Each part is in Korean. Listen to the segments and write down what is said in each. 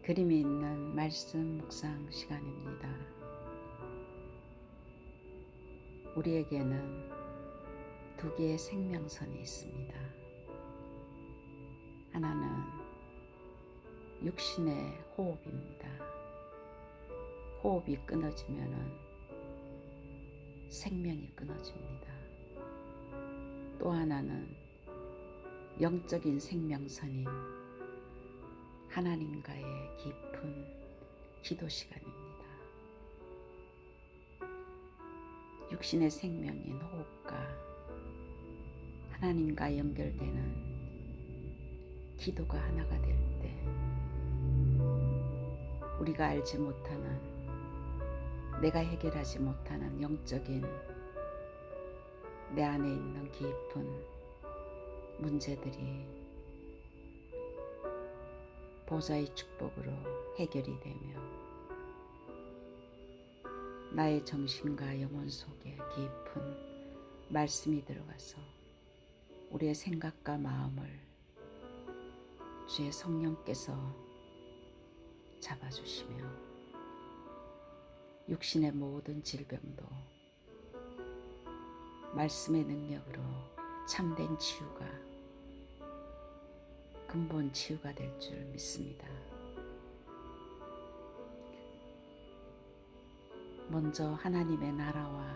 그림이 있는 말씀 묵상 시간입니다. 우리에게는 두 개의 생명선이 있습니다. 하나는 육신의 호흡입니다. 호흡이 끊어지면은 생명이 끊어집니다. 또 하나는 영적인 생명선인 하나님과의 깊은 기도 시간입니다. 육신의 생명인 호흡과 하나님과 연결되는 기도가 하나가 될 때 우리가 알지 못하는, 내가 해결하지 못하는 영적인 내 안에 있는 깊은 문제들이 보좌의 축복으로 해결이 되며 나의 정신과 영혼 속에 깊은 말씀이 들어가서 우리의 생각과 마음을 주의 성령께서 잡아주시며 육신의 모든 질병도 말씀의 능력으로 참된 치유가, 근본 치유가 될 줄 믿습니다. 먼저 하나님의 나라와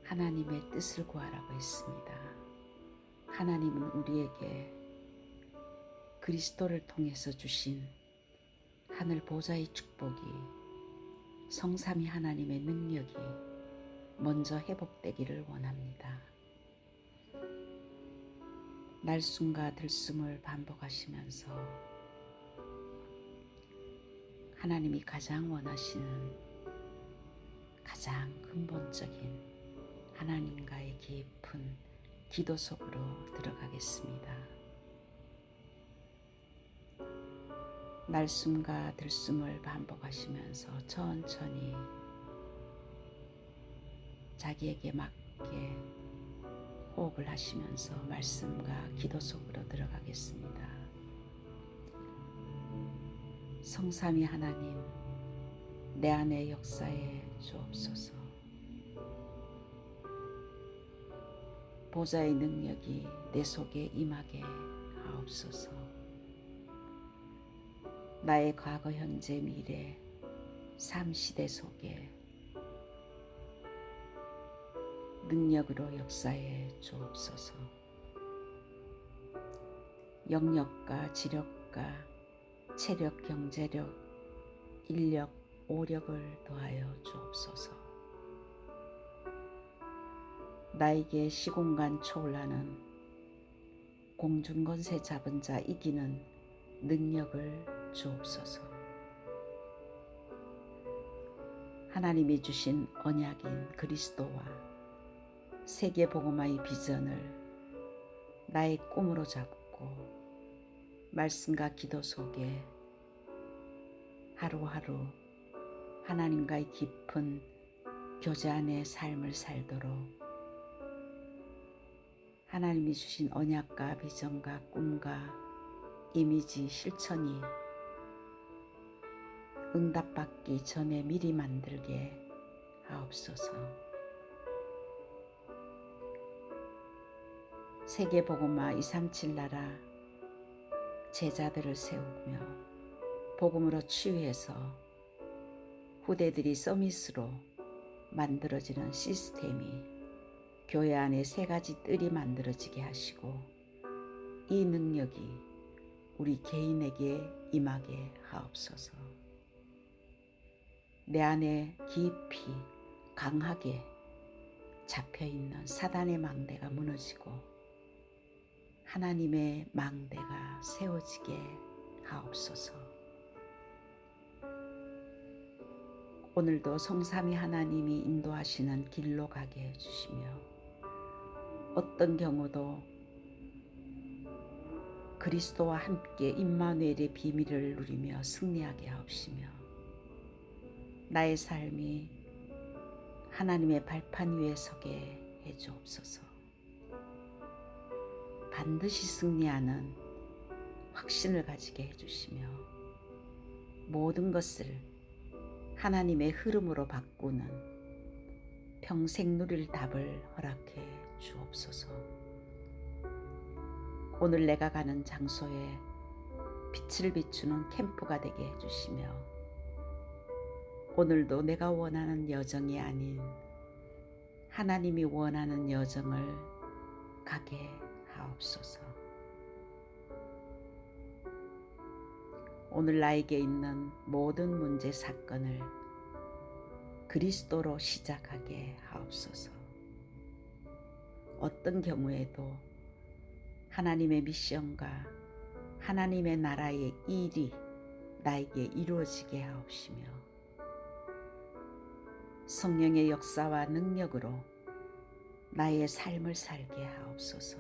하나님의 뜻을 구하라고 했습니다. 하나님은 우리에게 그리스도를 통해서 주신 하늘 보좌의 축복이, 성삼위 하나님의 능력이 먼저 회복되기를 원합니다. 날숨과 들숨을 반복하시면서 하나님이 가장 원하시는 가장 근본적인 하나님과의 깊은 기도 속으로 들어가겠습니다. 날숨과 들숨을 반복하시면서 천천히 자기에게 맞게 호흡을 하시면서 말씀과 기도 속으로 들어가겠습니다. 성삼위 하나님, 내 안에 역사에 주옵소서. 보좌의 능력이 내 속에 임하게 하옵소서. 나의 과거, 현재, 미래, 삶 시대 속에 능력으로 역사해 주옵소서. 영력과 지력과 체력, 경제력, 인력, 오력을 더하여 주옵소서. 나에게 시공간 초월하는 공중권세 잡은 자 이기는 능력을 주옵소서. 하나님이 주신 언약인 그리스도와 세계복음화의 비전을 나의 꿈으로 잡고 말씀과 기도 속에 하루하루 하나님과의 깊은 교제 안의 삶을 살도록 하나님이 주신 언약과 비전과 꿈과 이미지 실천이 응답받기 전에 미리 만들게 하옵소서. 세계복음화 237 나라 제자들을 세우며 복음으로 치유해서 후대들이 서밋으로 만들어지는 시스템이 교회 안에 세 가지 뜰이 만들어지게 하시고 이 능력이 우리 개인에게 임하게 하옵소서. 내 안에 깊이 강하게 잡혀있는 사단의 망대가 무너지고 하나님의 망대가 세워지게 하옵소서. 오늘도 성삼위 하나님이 인도하시는 길로 가게 해주시며 어떤 경우도 그리스도와 함께 임마누엘의 비밀을 누리며 승리하게 하옵시며 나의 삶이 하나님의 발판 위에 서게 해주옵소서. 반드시 승리하는 확신을 가지게 해주시며 모든 것을 하나님의 흐름으로 바꾸는 평생 누릴 답을 허락해 주옵소서. 오늘 내가 가는 장소에 빛을 비추는 캠프가 되게 해주시며 오늘도 내가 원하는 여정이 아닌 하나님이 원하는 여정을 가게 하옵소서. 오늘 나에게 있는 모든 문제 사건을 그리스도로 시작하게 하옵소서. 어떤 경우에도 하나님의 미션과 하나님의 나라의 일이 나에게 이루어지게 하옵시며 성령의 역사와 능력으로 나의 삶을 살게 하옵소서.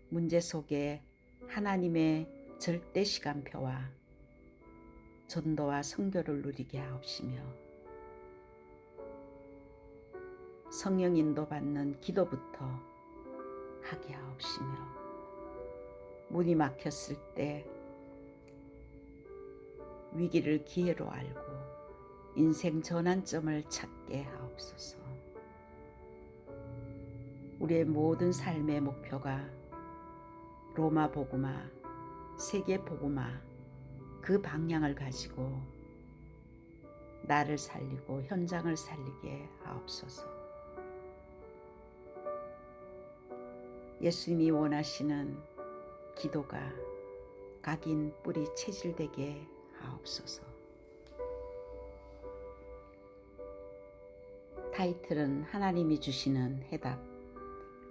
문제 속에 하나님의 절대 시간표와 전도와 선교를 누리게 하옵시며 성령 인도받는 기도부터 하게 하옵시며 문이 막혔을 때 위기를 기회로 알고 인생 전환점을 찾게 하옵소서. 우리의 모든 삶의 목표가 로마 복음화, 세계 복음화 그 방향을 가지고 나를 살리고 현장을 살리게 하옵소서. 예수님이 원하시는 기도가 각인 뿌리 체질되게 하옵소서. 타이틀은 하나님이 주시는 해답,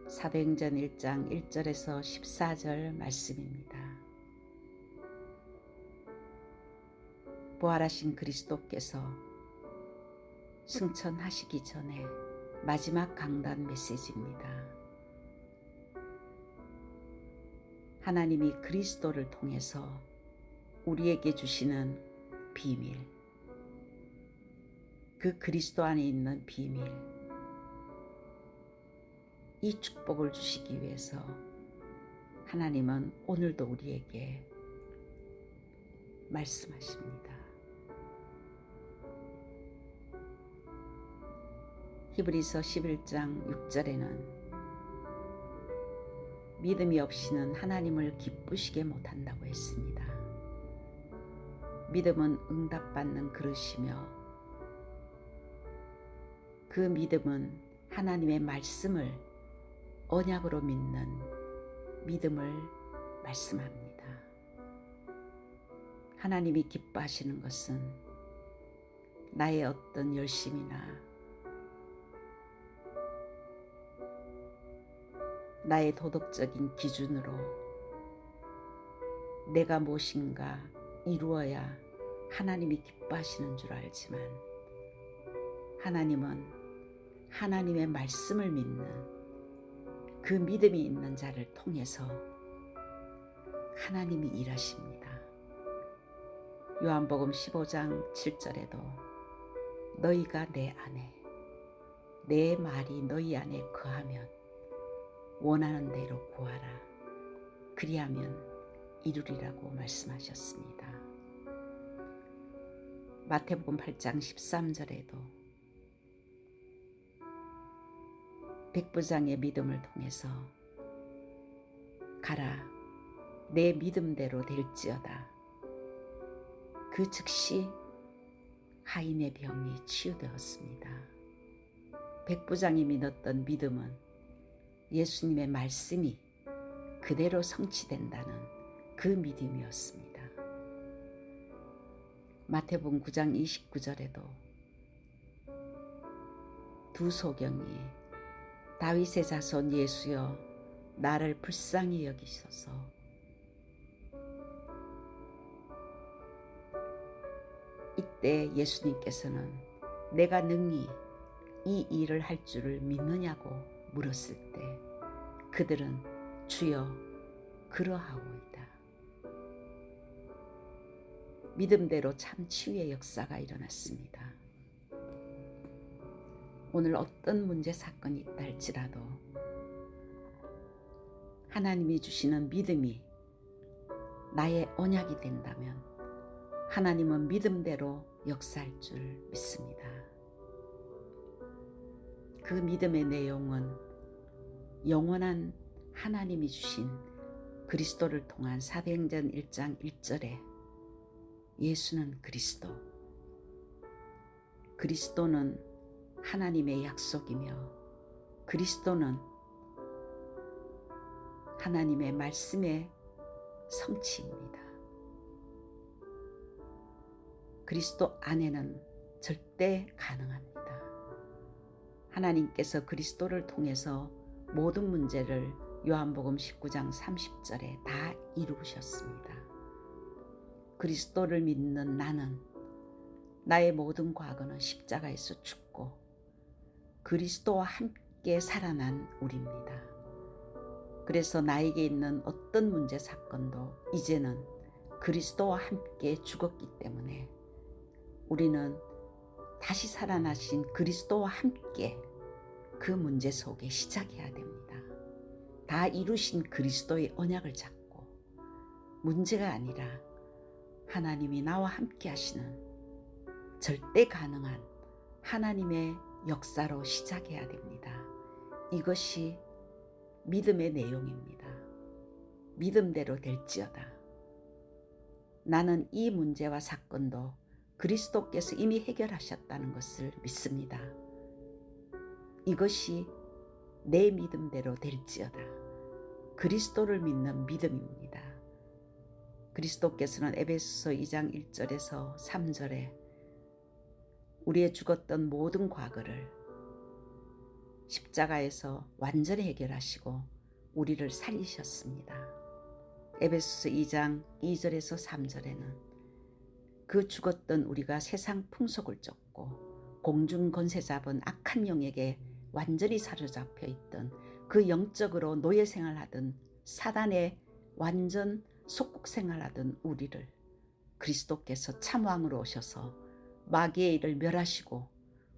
사도행전 1장 1절에서 14절 말씀입니다. 부활하신 그리스도께서 승천하시기 전에 마지막 강단 메시지입니다. 하나님이 그리스도를 통해서 우리에게 주시는 비밀, 그 그리스도 안에 있는 비밀, 이 축복을 주시기 위해서 하나님은 오늘도 우리에게 말씀하십니다. 히브리서 11장 6절에는 믿음이 없이는 하나님을 기쁘시게 못한다고 했습니다. 믿음은 응답받는 그릇이며 그 믿음은 하나님의 말씀을 언약으로 믿는 믿음을 말씀합니다. 하나님이 기뻐하시는 것은 나의 어떤 열심이나 나의 도덕적인 기준으로 내가 무엇인가 이루어야 하나님이 기뻐하시는 줄 알지만 하나님은 하나님의 말씀을 믿는 그 믿음이 있는 자를 통해서 하나님이 일하십니다. 요한복음 15장 7절에도 너희가 내 안에 내 말이 너희 안에 거하면 원하는 대로 구하라 그리하면 이루리라고 말씀하셨습니다. 마태복음 8장 13절에도 백부장의 믿음을 통해서 가라 내 믿음대로 될지어다 그 즉시 하인의 병이 치유되었습니다. 백부장이 믿었던 믿음은 예수님의 말씀이 그대로 성취된다는 그 믿음이었습니다. 마태복음 9장 29절에도 두 소경이 다윗의 자손 예수여 나를 불쌍히 여기소서 이때 예수님께서는 내가 능히 이 일을 할 줄을 믿느냐고 물었을 때 그들은 주여 그러하오이다. 믿음대로 참 치유의 역사가 일어났습니다. 오늘 어떤 문제 사건이 있다 할지라도 하나님이 주시는 믿음이 나의 언약이 된다면 하나님은 믿음대로 역사할 줄 믿습니다. 그 믿음의 내용은 영원한 하나님이 주신 그리스도를 통한 사도행전 1장 1절에 예수는 그리스도, 그리스도는 하나님의 약속이며 그리스도는 하나님의 말씀의 성취입니다. 그리스도 안에는 절대 가능합니다. 하나님께서 그리스도를 통해서 모든 문제를 요한복음 19장 30절에 다 이루셨습니다. 그리스도를 믿는 나는 나의 모든 과거는 십자가에서 죽고 그리스도와 함께 살아난 우리입니다. 그래서 나에게 있는 어떤 문제 사건도 이제는 그리스도와 함께 죽었기 때문에 우리는 다시 살아나신 그리스도와 함께 그 문제 속에 시작해야 됩니다. 다 이루신 그리스도의 언약을 잡고 문제가 아니라 하나님이 나와 함께 하시는 절대 가능한 하나님의 역사로 시작해야 됩니다. 이것이 믿음의 내용입니다. 믿음대로 될지어다. 나는 이 문제와 사건도 그리스도께서 이미 해결하셨다는 것을 믿습니다. 이것이 내 믿음대로 될지어다. 그리스도를 믿는 믿음입니다. 그리스도께서는 에베소서 2장 1절에서 3절에 우리의 죽었던 모든 과거를 십자가에서 완전히 해결하시고 우리를 살리셨습니다. 에베소서 2장 2절에서 3절에는 그 죽었던 우리가 세상 풍속을 쫓고 공중 권세 잡은 악한 영에게 완전히 사로잡혀 있던 그 영적으로 노예 생활하던 사단의 완전 속국 생활하던 우리를 그리스도께서 참왕으로 오셔서 마귀의 일을 멸하시고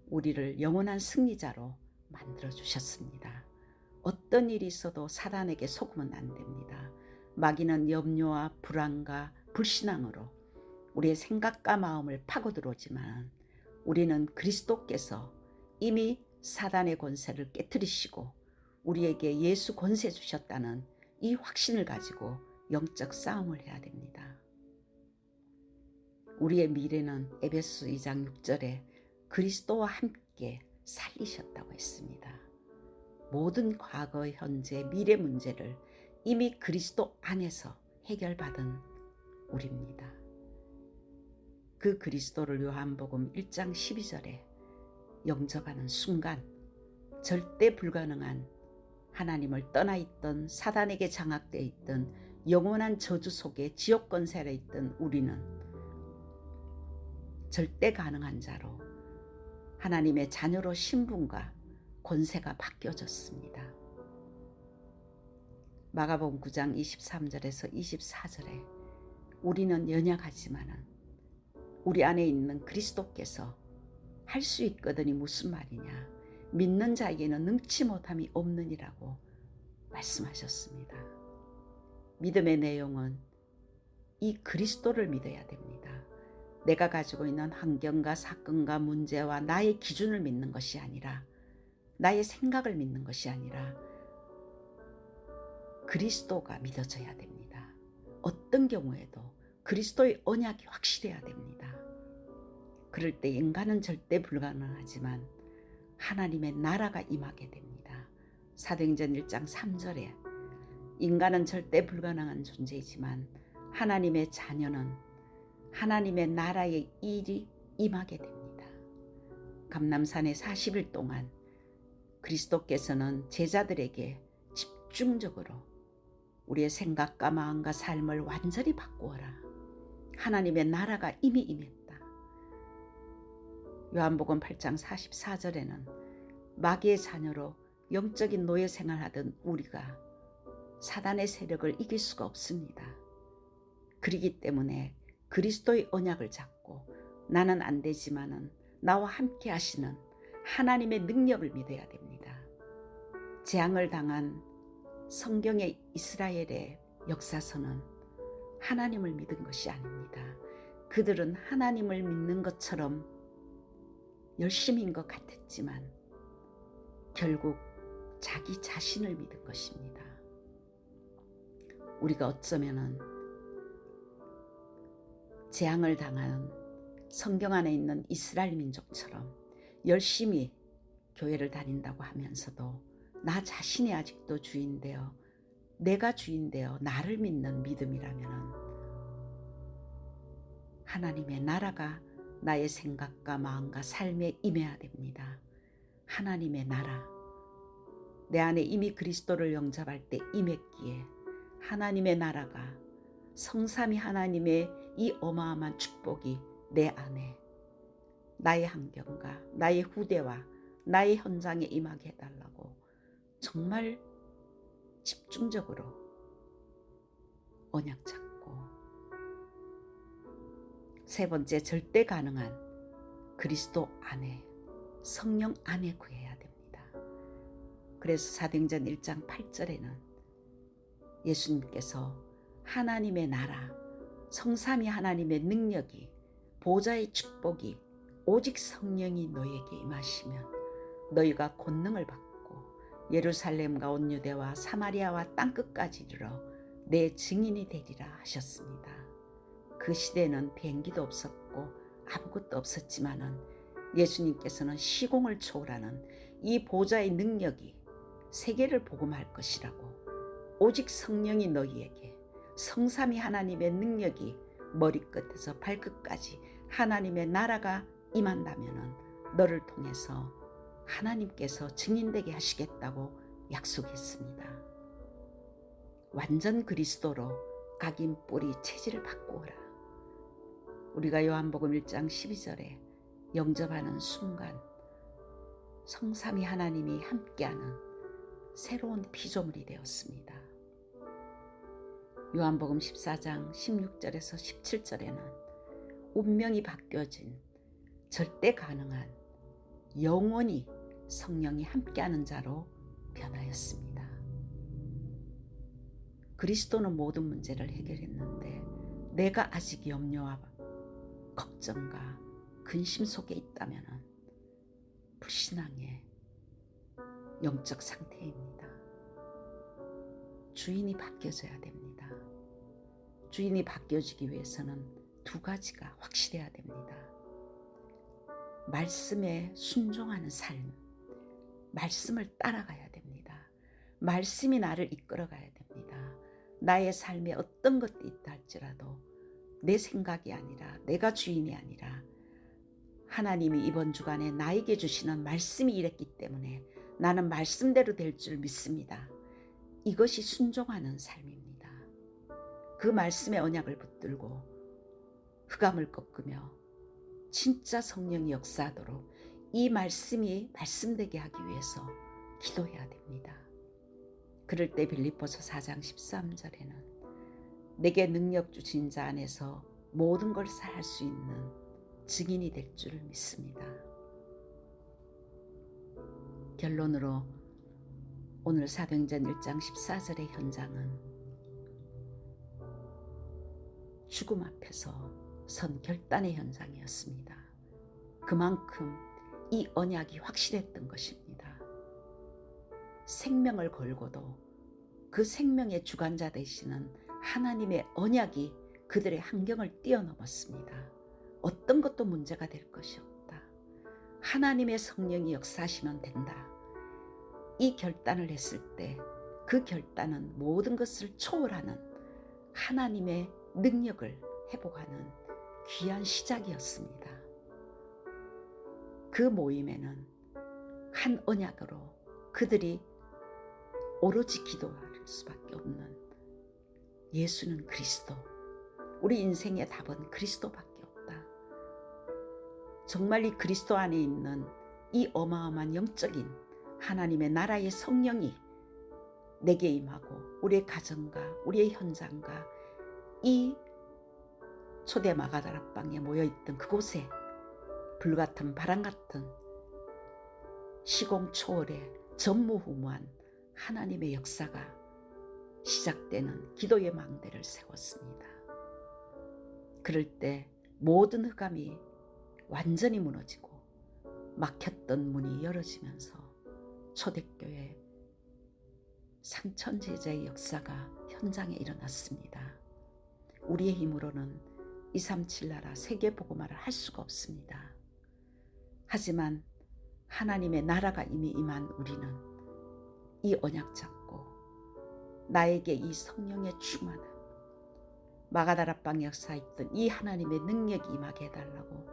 우리를 영원한 승리자로 만들어 주셨습니다. 어떤 일이 있어도 사단에게 속으면 안 됩니다. 마귀는 염려와 불안과 불신앙으로 우리의 생각과 마음을 파고들어오지만 우리는 그리스도께서 이미 사단의 권세를 깨뜨리시고 우리에게 예수 권세 주셨다는 이 확신을 가지고 영적 싸움을 해야 됩니다. 우리의 미래는 에베소 2장 6절에 그리스도와 함께 살리셨다고 했습니다. 모든 과거, 현재, 미래 문제를 이미 그리스도 안에서 해결받은 우리입니다. 그 그리스도를 요한복음 1장 12절에 영접하는 순간 절대 불가능한 하나님을 떠나 있던 사단에게 장악되어 있던 영원한 저주 속에 지옥 권세에 있던 우리는 절대 가능한 자로 하나님의 자녀로 신분과 권세가 바뀌어졌습니다. 마가복음 9장 23절에서 24절에 우리는 연약하지만은 우리 안에 있는 그리스도께서 할 수 있거든이 무슨 말이냐, 믿는 자에게는 능치 못함이 없느니라고 말씀하셨습니다. 믿음의 내용은 이 그리스도를 믿어야 됩니다. 내가 가지고 있는 환경과 사건과 문제와 나의 기준을 믿는 것이 아니라, 나의 생각을 믿는 것이 아니라 그리스도가 믿어져야 됩니다. 어떤 경우에도 그리스도의 언약이 확실해야 됩니다. 그럴 때 인간은 절대 불가능하지만 하나님의 나라가 임하게 됩니다. 사도행전 1장 3절에 인간은 절대 불가능한 존재이지만 하나님의 자녀는 하나님의 나라의 일이 임하게 됩니다. 감람산에 40일 동안 그리스도께서는 제자들에게 집중적으로 우리의 생각과 마음과 삶을 완전히 바꾸어라. 하나님의 나라가 이미 임했다. 요한복음 8장 44절에는 마귀의 자녀로 영적인 노예 생활하던 우리가 사단의 세력을 이길 수가 없습니다. 그렇기 때문에 그리스도의 언약을 잡고 나는 안 되지만은 나와 함께 하시는 하나님의 능력을 믿어야 됩니다. 재앙을 당한 성경의 이스라엘의 역사서는 하나님을 믿은 것이 아닙니다. 그들은 하나님을 믿는 것처럼 열심인 것 같았지만 결국 자기 자신을 믿은 것입니다. 우리가 어쩌면은 재앙을 당한 성경 안에 있는 이스라엘 민족처럼 열심히 교회를 다닌다고 하면서도 나 자신이 아직도 주인되어 내가 주인되어 나를 믿는 믿음이라면 하나님의 나라가 나의 생각과 마음과 삶에 임해야 됩니다. 하나님의 나라, 내 안에 이미 그리스도를 영접할 때 임했기에 하나님의 나라가 성삼위 하나님의 이 어마어마한 축복이 내 안에 나의 환경과 나의 후대와 나의 현장에 임하게 해달라고 정말 집중적으로 언약 잡고, 세 번째, 절대 가능한 그리스도 안에 성령 안에 구해야 됩니다. 그래서 사도행전 1장 8절에는 예수님께서 하나님의 나라, 성삼위 하나님의 능력이, 보좌의 축복이 오직 성령이 너에게 임하시면 너희가 권능을 받고 예루살렘과 온 유대와 사마리아와 땅끝까지 이르러 내 증인이 되리라 하셨습니다. 그 시대에는 비행기도 없었고 아무것도 없었지만은 예수님께서는 시공을 초월하는 이 보좌의 능력이 세계를 복음할 것이라고, 오직 성령이 너희에게, 성삼위 하나님의 능력이 머리끝에서 발끝까지 하나님의 나라가 임한다면은 너를 통해서 하나님께서 증인되게 하시겠다고 약속했습니다. 완전 그리스도로 각인 뿌리 체질을 바꾸어라. 우리가 요한복음 1장 12절에 영접하는 순간 성삼위 하나님이 함께하는 새로운 피조물이 되었습니다. 요한복음 14장 16절에서 17절에는 운명이 바뀌어진 절대 가능한 영원히 성령이 함께하는 자로 변하였습니다. 그리스도는 모든 문제를 해결했는데 내가 아직 염려와 걱정과 근심 속에 있다면 불신앙의 영적 상태입니다. 주인이 바뀌어져야 됩니다. 주인이 바뀌어지기 위해서는 두 가지가 확실해야 됩니다. 말씀에 순종하는 삶, 말씀을 따라가야 됩니다. 말씀이 나를 이끌어가야 됩니다. 나의 삶에 어떤 것도 있다 할지라도 내 생각이 아니라, 내가 주인이 아니라 하나님이 이번 주간에 나에게 주시는 말씀이 이랬기 때문에 나는 말씀대로 될 줄 믿습니다. 이것이 순종하는 삶입니다. 그 말씀의 언약을 붙들고 흑암을 꺾으며 진짜 성령이 역사하도록 이 말씀이 말씀되게 하기 위해서 기도해야 됩니다. 그럴 때 빌립보서 4장 13절에는 내게 능력 주신 자 안에서 모든 걸 할 수 있는 증인이 될 줄 믿습니다. 결론으로 오늘 사도행전 1장 14절의 현장은 죽음 앞에서 선 결단의 현장이었습니다. 그만큼 이 언약이 확실했던 것입니다. 생명을 걸고도 그 생명의 주관자 되시는 하나님의 언약이 그들의 환경을 뛰어넘었습니다. 어떤 것도 문제가 될 것이 없다. 하나님의 성령이 역사하시면 된다. 이 결단을 했을 때 그 결단은 모든 것을 초월하는 하나님의 능력을 회복하는 귀한 시작이었습니다. 그 모임에는 한 언약으로 그들이 오로지 기도할 수밖에 없는, 예수는 그리스도, 우리 인생의 답은 그리스도밖에 없다. 정말 이 그리스도 안에 있는 이 어마어마한 영적인 하나님의 나라의 성령이 내게 임하고 우리의 가정과 우리의 현장과 이 초대 마가다락방에 모여있던 그곳에 불같은 바람같은 시공 초월의 전무후무한 하나님의 역사가 시작되는 기도의 망대를 세웠습니다. 그럴 때 모든 흑암이 완전히 무너지고 막혔던 문이 열어지면서 초대교회 상천제자의 역사가 현장에 일어났습니다. 우리의 힘으로는 237 나라 세계복음화를 할 수가 없습니다. 하지만 하나님의 나라가 이미 임한 우리는 이 언약 잡고 나에게 이 성령의 충만함, 마가다락방 역사에 있던 이 하나님의 능력이 임하게 해달라고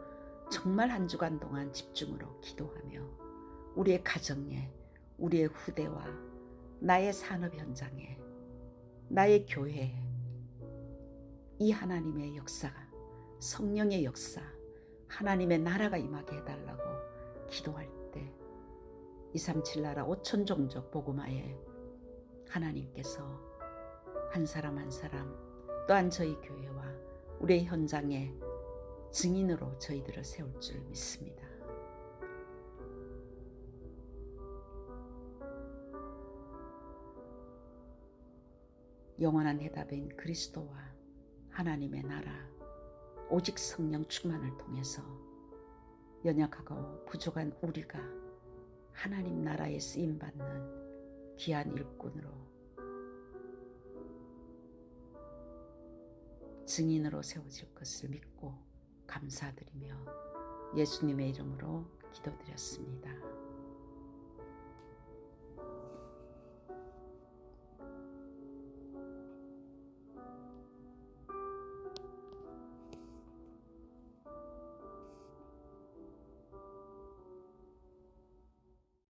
정말 한 주간 동안 집중으로 기도하며 우리의 가정에, 우리의 후대와 나의 산업 현장에, 나의 교회에 이 하나님의 역사가, 성령의 역사, 하나님의 나라가 임하게 해달라고 기도할 때 237 나라 5천 종족 복음화에 하나님께서 한 사람 한 사람 또한 저희 교회와 우리의 현장에 증인으로 저희들을 세울 줄 믿습니다. 영원한 해답인 그리스도와 하나님의 나라, 오직 성령 충만을 통해서 연약하고 부족한 우리가 하나님 나라에 쓰임받는 귀한 일꾼으로, 증인으로 세워질 것을 믿고 감사드리며 예수님의 이름으로 기도드렸습니다.